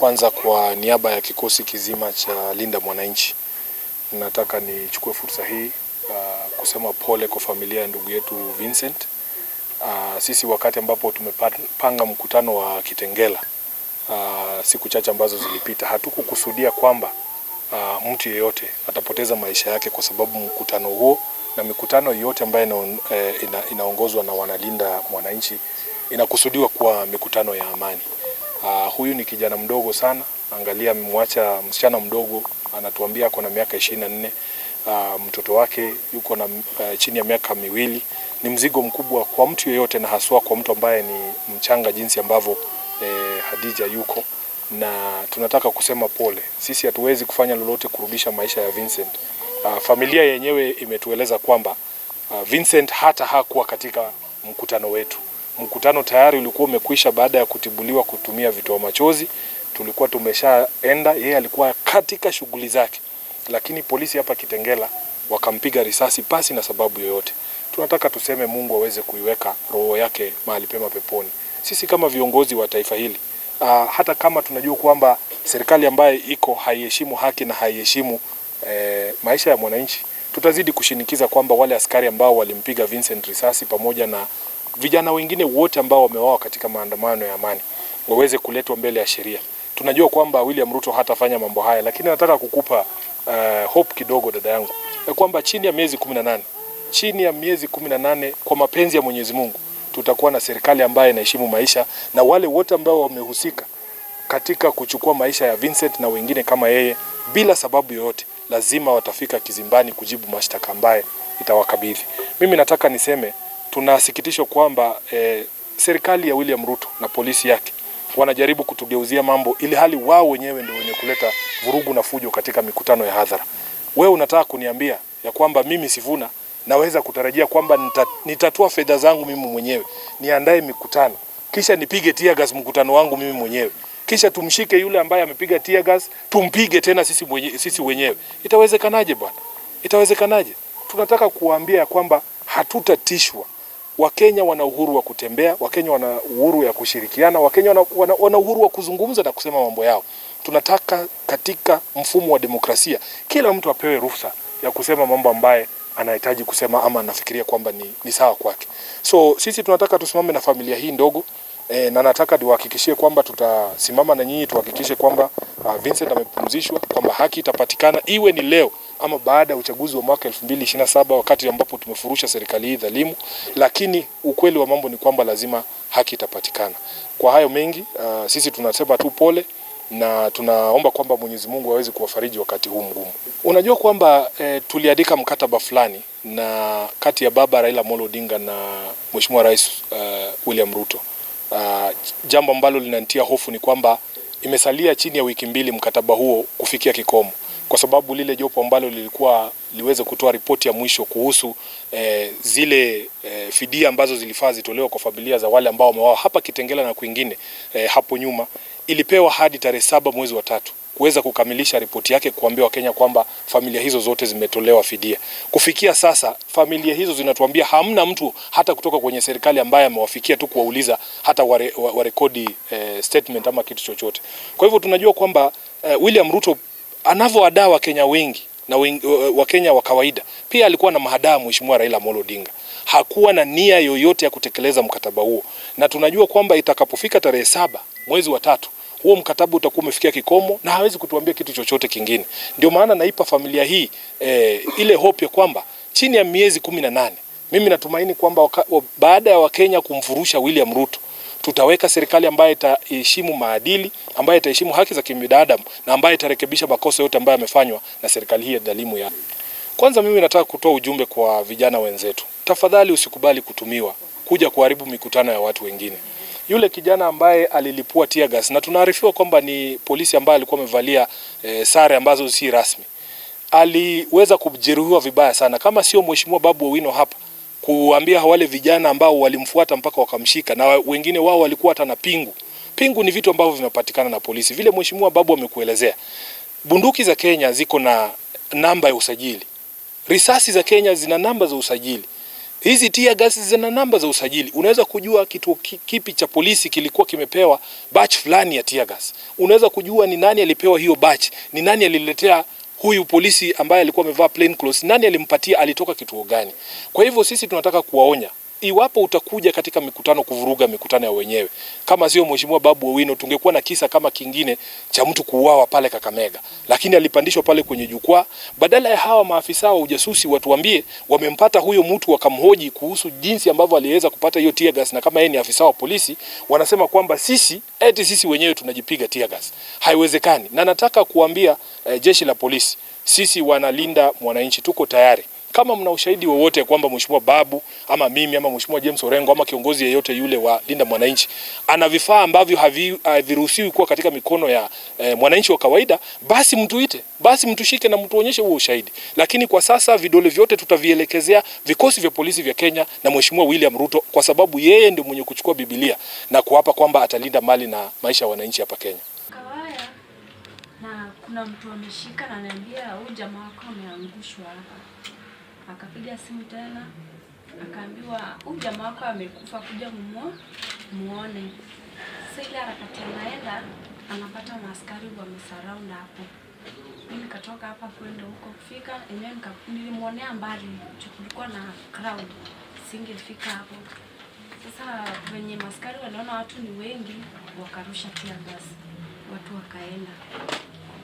Kwanza kwa niaba ya kikosi kizima cha Linda Mwananchi, nataka nichukue fursa hii kusema pole kwa familia ya ndugu yetu Vincent. Sisi wakati ambapo tumepanga mkutano wa Kitengela siku chache ambazo zilipita, hatukukusudia kwamba mtu yeyote atapoteza maisha yake kwa sababu mkutano huo na mikutano yote ambayo inaongozwa na wanalinda mwananchi inakusudiwa kuwa mikutano ya amani. Huyu ni kijana mdogo sana, angalia mwacha msichana mdogo, anatuambia ako na miaka 24, mtoto wake yuko na chini ya miaka 2. Ni mzigo mkubwa kwa mtu yeyote, na haswa kwa mtu ambaye ni mchanga jinsi ambavyo Hadija yuko, na tunataka kusema pole. Sisi hatuwezi kufanya lolote kurudisha maisha ya Vincent. Familia yenyewe imetueleza kwamba Vincent hata hakuwa katika mkutano wetu. Mkutano tayari ulikuwa umekwisha baada ya kutibuliwa kutumia vitoa machozi. Tulikuwa tumeshaenda, yeye alikuwa katika shughuli zake. Lakini polisi hapa Kitengela wakampiga risasi pasi na sababu yoyote. Tunataka tuseme Mungu aweze kuiweka roho yake mahali pema peponi. Sisi kama viongozi wa taifa hili, hata kama tunajua kwamba serikali ambayo iko haiheshimu haki na haiheshimu maisha ya mwananchi, tutazidi kushinikiza kwamba wale askari ambao walimpiga Vincent risasi pamoja na vijana wengine wote ambao wameuawa katika maandamano ya amani waweze kuletwa mbele ya sheria. Tunajua kwamba William Ruto hatafanya mambo haya, lakini nataka kukupa hope kidogo dada yangu, kwamba chini ya miezi 18 kwa mapenzi ya Mwenyezi Mungu tutakuwa na serikali ambayo inaheshimu maisha, na wale wote ambao wamehusika katika kuchukua maisha ya Vincent na wengine kama yeye bila sababu yoyote lazima watafika kizimbani kujibu mashtaka ambaye itawakabidhi. Mimi nataka niseme tunasikitishwa kwamba serikali ya William Ruto na polisi yake wanajaribu kutugeuzia mambo ili hali wao wenyewe ndio wenye kuleta vurugu na fujo katika mikutano ya hadhara. Wewe unataka kuniambia ya kwamba mimi Sifuna naweza kutarajia kwamba nitatoa fedha zangu mimi mwenyewe, niandae mikutano, kisha nipige tear gas mkutano wangu mimi mwenyewe, kisha tumshike yule ambaye amepiga tear gas tumpige tena sisi wenyewe? Itawezekanaje bwana? Itawezekanaje? Tunataka kuambia kwamba hatutatishwa. Wakenya wana uhuru wa kutembea, Wakenya wana uhuru ya kushirikiana, Wakenya wana uhuru wa kuzungumza na kusema mambo yao. Tunataka katika mfumo wa demokrasia kila mtu apewe ruhusa ya kusema mambo ambaye anahitaji kusema ama anafikiria kwamba ni sawa kwake. So sisi tunataka tusimame na familia hii ndogo, na nataka niwahakikishie kwamba tutasimama na nyinyi, tuhakikishe kwamba Vincent amepumzishwa, kwamba haki itapatikana, iwe ni leo ama baada ya uchaguzi wa mwaka 2027 wakati ambapo tumefurusha serikali hii dhalimu, lakini ukweli wa mambo ni kwamba lazima haki itapatikana. Kwa hayo mengi, sisi tunasema tu pole na tunaomba kwamba Mwenyezi Mungu aweze kuwafariji wakati huu mgumu. Unajua kwamba tuliandika mkataba fulani na kati ya baba Raila Amolo Odinga na Mheshimiwa Rais William Ruto. Jambo ambalo linanitia hofu ni kwamba imesalia chini ya wiki 2 mkataba huo kufikia kikomo, kwa sababu lile jopo ambalo liweze kutoa ripoti ya mwisho kuhusu zile fidia ambazo zilifaa zitolewa kwa familia za wale ambao wameuawa hapa Kitengela na kwingine hapo nyuma, ilipewa hadi tarehe 7 mwezi wa 3 kuweza kukamilisha ripoti yake, kuambia Wakenya kwamba familia hizo zote zimetolewa fidia. Kufikia sasa familia hizo zinatuambia hamna mtu hata kutoka kwenye serikali ambaye amewafikia tu kuwauliza hata warekodi statement ama kitu chochote. Kwa hivyo tunajua kwamba William Ruto anavyoadaa Wakenya wengi na Wakenya wa kawaida, pia alikuwa na mahadaa Mheshimiwa Raila Amolo Odinga. Hakuwa na nia yoyote ya kutekeleza mkataba huo, na tunajua kwamba itakapofika tarehe 7 mwezi wa 3 huo mkataba utakuwa umefikia kikomo na hawezi kutuambia kitu chochote kingine. Ndio maana naipa familia hii ile hope ya kwamba chini ya miezi 18 mimi natumaini kwamba baada ya Wakenya kumfurusha William Ruto, tutaweka serikali ambayo itaheshimu maadili, ambayo itaheshimu haki za kibinadamu na ambayo itarekebisha makosa yote ambayo yamefanywa na serikali hii ya dhalimu ya. Kwanza mimi nataka kutoa ujumbe kwa vijana wenzetu. Tafadhali usikubali kutumiwa kuja kuharibu mikutano ya watu wengine. Yule kijana ambaye alilipua tear gas, na tunaarifiwa kwamba ni polisi ambaye alikuwa amevalia sare ambazo si rasmi, aliweza kujeruhiwa vibaya sana. Kama sio Mheshimiwa Babu Owino hapa kuambia wale vijana ambao walimfuata mpaka wakamshika, na wengine wao walikuwa hata na pingu. Pingu ni vitu ambavyo vimepatikana na polisi. Vile Mheshimiwa Babu amekuelezea, bunduki za Kenya ziko na namba ya usajili. Risasi za Kenya zina namba za usajili. Hizi tear gas zina namba za usajili. Unaweza kujua kituo kipi cha polisi kilikuwa kimepewa batch fulani ya tear gas. Unaweza kujua ni nani alipewa hiyo batch, ni nani aliletea huyu polisi ambaye alikuwa amevaa plain clothes, nani alimpatia, alitoka kituo gani. Kwa hivyo sisi tunataka kuwaonya, iwapo utakuja katika mikutano kuvuruga mikutano ya wenyewe, kama sio Mheshimiwa Babu Owino, tungekuwa na kisa kama kingine cha mtu kuuawa pale Kakamega, lakini alipandishwa pale kwenye jukwaa. Badala ya hawa maafisa wa ujasusi watuambie wamempata huyo mtu, wakamhoji kuhusu jinsi ambavyo aliweza kupata hiyo tear gas, na kama yeye ni afisa wa polisi, wanasema kwamba sisi wenyewe tunajipiga tear gas. Haiwezekani. Na nataka kuambia jeshi la polisi, sisi wanalinda mwananchi tuko tayari. Kama mna ushahidi wowote kwamba Mheshimiwa Babu ama mimi ama Mheshimiwa James Orengo ama kiongozi yeyote yule wa Linda Mwananchi ana vifaa ambavyo haviruhusiwi kuwa katika mikono ya mwananchi wa kawaida, basi mtuite, basi mtushike na mtuonyeshe huo ushahidi. Lakini kwa sasa vidole vyote tutavielekezea vikosi vya polisi vya Kenya na Mheshimiwa William Ruto, kwa sababu yeye ndiye mwenye kuchukua Biblia na kuapa kwamba atalinda mali na maisha ya wananchi hapa Kenya. Kawaya, na kuna mtu ameshika na ananiambia huyu jamaa wako ameangushwa hapa. Akapiga simu tena, akaambiwa huyu jamaa wako amekufa, kuja muone. Sasa ile harakati anaenda, anapata maaskari wamesurround hapo. Mimi nikatoka hapa kwenda huko, kufika enyewe nilimuonea mbali, kulikuwa na crowd, singefika hapo. Sasa wenye maaskari waliona watu ni wengi, wakarusha tear gas, watu wakaenda.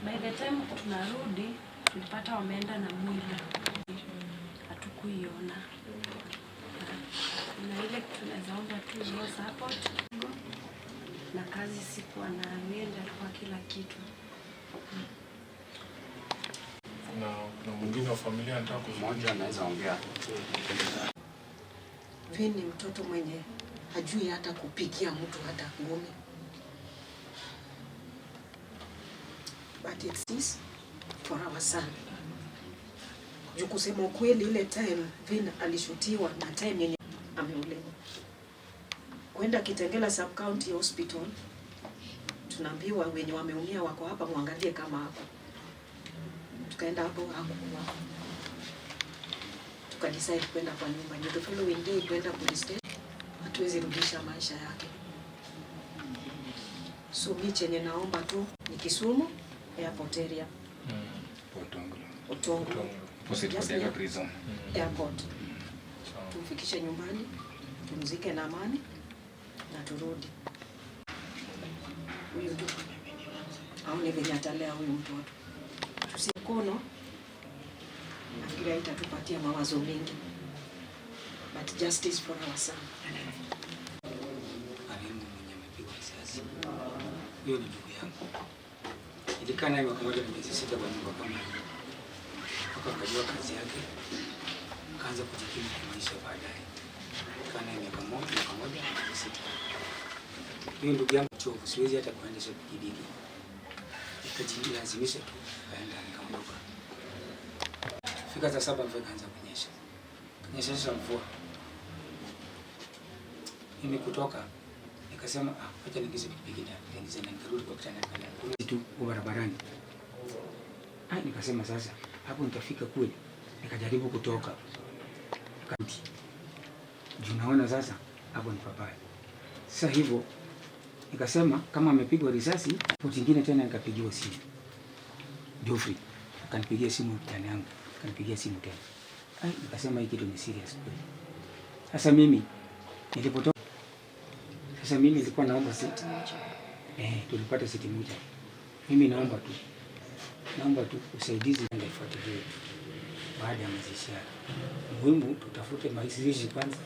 By the time tunarudi, tulipata wameenda na mwili. Hatukuiona. Na ile tunaweza omba tu hiyo support, na kazi sikuwa na nenda kwa kila kitu. Na mwingine wa familia anataka mmoja anaweza ongea. Vini ni mtoto mwenye hajui hata kupigia mtu hata ngumi. But it is for our son. Juu kusema ukweli, ile time Vin alishutiwa na time yenye ameulewa. Kwenda Kitengela Sub County Hospital, tunaambiwa wenye wameumia wako hapa, muangalie kama hapo. Tukaenda hapo hakuwa. Tukadecide kwenda kwa nyumba. Ndio the following day kwenda police station. Hatuwezi rudisha maisha yake. So mimi chenye naomba tu ni Kisumu airport area. Otongo. Prison. Airport. Tumfikishe nyumbani, tumzike na amani na turudi. Huyu tu aone venye atalea huyu mtoto. Tusikono nafikiri itatupatia mawazo mengi. But justice for our son. Marehemu mwenye amepigwa risasi, huyo ni ndugu yangu. Ilikaa naye mwaka mmoja na miezi 6 kwa nyumba kama hiyo. Akajua kazi yake, akaanza kujikimu kimaisha baadaye. Kaa naye mwaka mmoja na miezi 6. Huyo ndugu yangu chovu, siwezi hata kuendesha pikipiki. Nikajilazimisha tu kaenda nikaondoka. Fika saa 7 mvua ikaanza kunyesha. Kunyesha mvua. Mimi kutoka nikasema acha niingize pikipiki na nikarudi kwa kitanda nikalala. Tu barabarani. Nikasema sasa hapo nitafika kweli. Nikajaribu kutoka. Nikarudi. Juu naona sasa hapo ni papaya. Sasa hivyo nikasema kama amepigwa risasi, hapo nyingine tena nikapigiwa simu. Geoffrey akanipigia simu kijana yangu, akanipigia simu tena. Nikasema hii kitu ni serious kweli. Sasa mimi nilipotoka, sasa mimi nilikuwa naomba siti moja. Tulipata siti moja. Mimi naomba tu usaidizi na ifuatilie baada ya mazishi yake. Muhimu tutafute mazishi kwanza.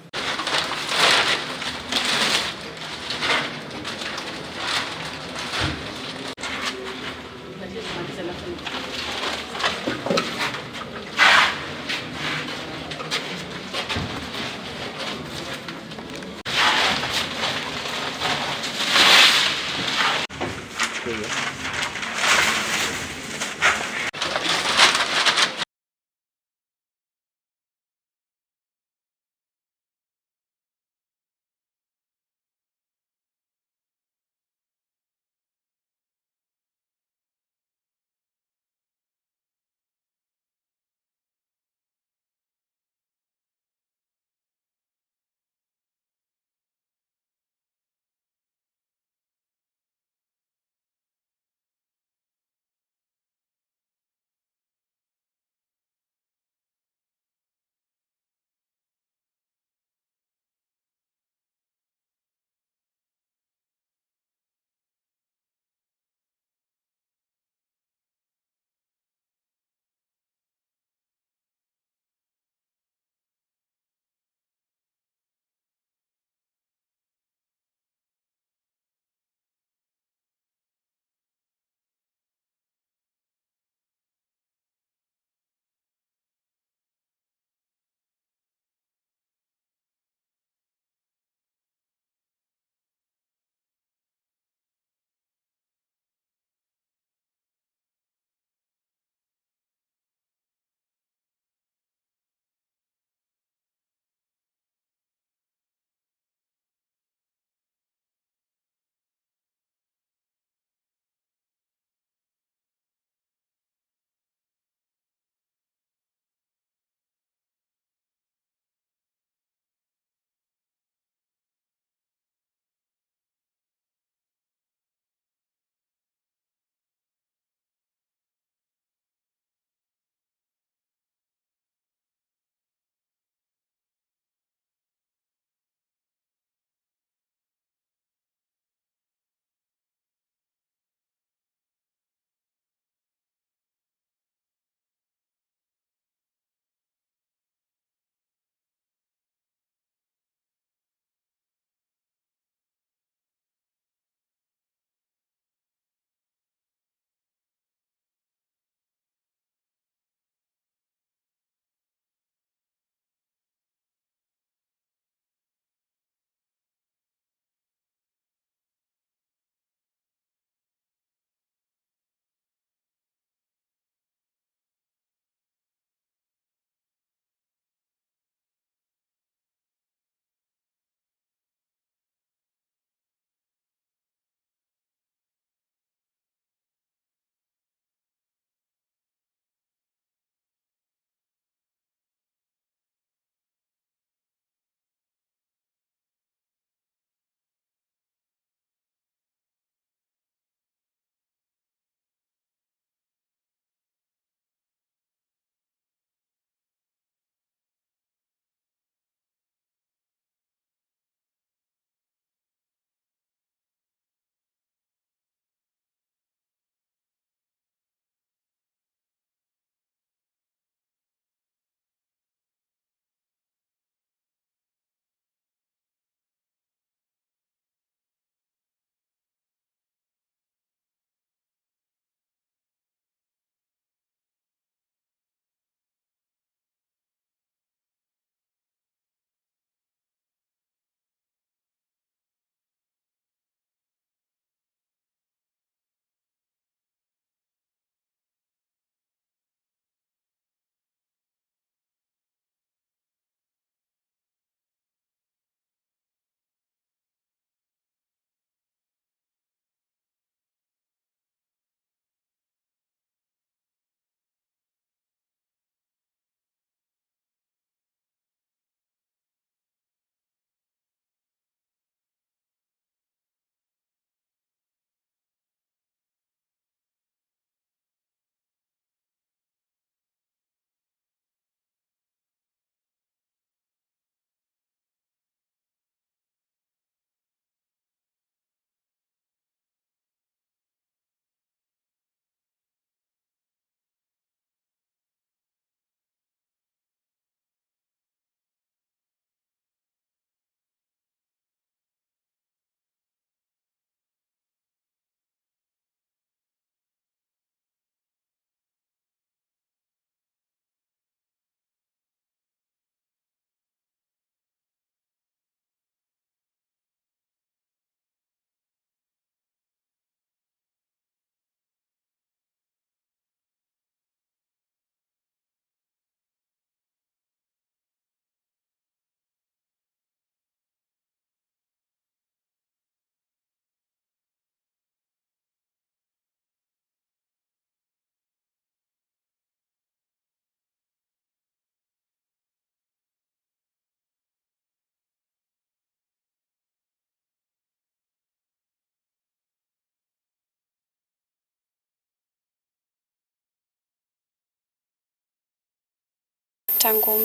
Tangu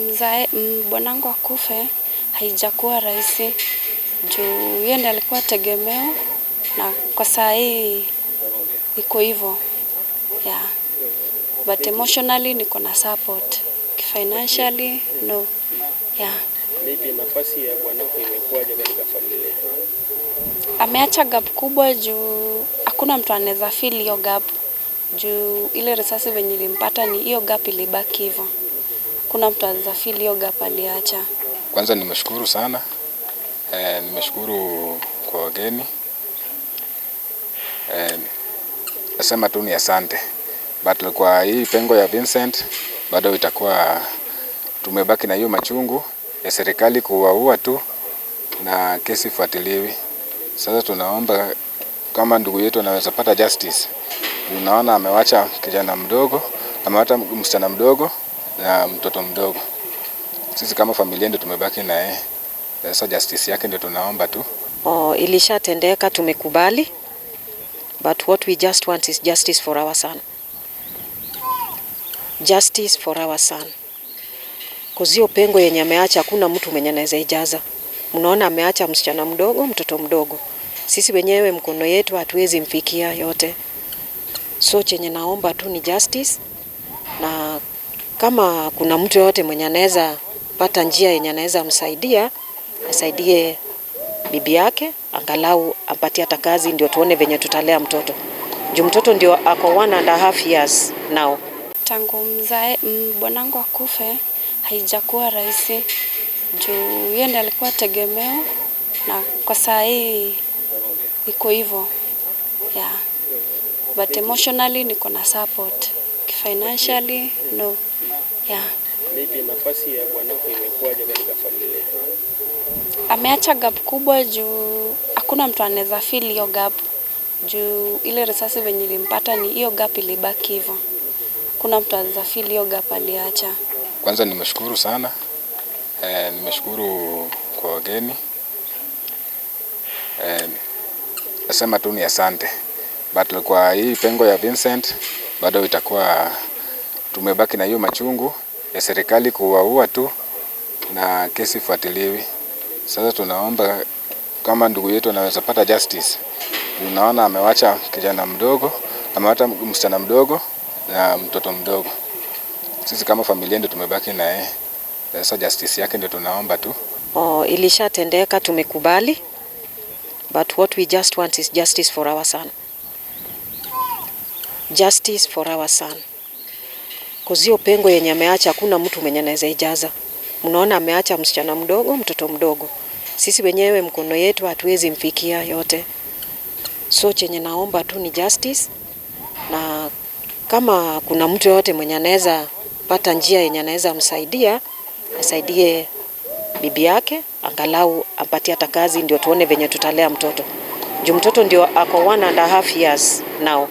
bwanangu akufe haijakuwa rahisi juu yeye ndiye alikuwa tegemeo, na kwa saa hii iko hivyo. Yeah. But emotionally niko na support. Financially no. Yeah. Maybe nafasi ya bwanako imekuwaje katika familia? Ameacha gap kubwa juu hakuna mtu anaweza fill hiyo gap. Juu ile risasi venye ilimpata ni hiyo gap ilibaki hivyo. Kuna mtu anaweza fill hiyo gap aliacha. Kwanza nimeshukuru sana. Nimeshukuru kwa wageni. Nasema tu ni asante. But kwa hii pengo ya Vincent bado itakuwa tumebaki na hiyo machungu ya serikali kuwaua tu na kesi fuatiliwi. Sasa tunaomba kama ndugu yetu anaweza pata justice. Tunaona amewacha kijana mdogo, amewacha msichana mdogo na mtoto mdogo. Sisi kama familia ndio tumebaki na yeye. Sasa justice yake ndio tunaomba tu. Ilishatendeka, tumekubali. But what we just want is justice for our son. Justice for our son. Kuzio pengo yenye ameacha hakuna mtu mwenye anaweza ijaza. Mnaona ameacha msichana mdogo, mtoto mdogo. Sisi wenyewe mkono yetu hatuwezi mfikia yote. So chenye naomba tu ni justice, na kama kuna mtu yote mwenye anaweza pata njia yenye anaweza msaidia, asaidie bibi yake, angalau ampatie hata kazi ndio tuone venye tutalea mtoto. Juu mtoto ndio ako 1.5 years now. Tangu bwanangu akufe haijakuwa rahisi juu yeye ndiye alikuwa tegemeo, na kwa saa hii iko hivyo. Yeah. But emotionally niko na support. Financially no. Yeah. Maybe nafasi ya bwanako imekuwaje katika familia? Ameacha gap kubwa juu hakuna mtu anaweza fill hiyo gap. Juu ile risasi venye ilimpata ni hiyo gap ilibaki hivyo. Kuna mtu anaweza fill hiyo gap aliacha. Kwanza nimeshukuru sana. Nimeshukuru kwa wageni. Nasema tu ni asante. But kwa hii pengo ya Vincent bado itakuwa tumebaki na hiyo machungu ya serikali kuwaua tu na kesi fuatiliwi. Sasa tunaomba kama ndugu yetu anaweza pata justice. Tunaona amewacha kijana mdogo, amewacha msichana mdogo na mtoto mdogo. Sisi kama familia ndio tumebaki na yeye. Sasa justice yake ndio tunaomba tu. Ilishatendeka, tumekubali. But what we just want is justice for our son. Justice for our son. Kuzio pengo yenye ameacha hakuna mtu mwenye anaweza ijaza. Mnaona ameacha msichana mdogo, mtoto mdogo. Sisi wenyewe mkono yetu hatuwezi mfikia yote. So chenye naomba tu ni justice, na kama kuna mtu yote mwenye anaweza pata njia yenye anaweza msaidia, asaidie bibi yake, angalau ampatie hata kazi ndio tuone venye tutalea mtoto. Juu mtoto ndio ako 1.5 years now.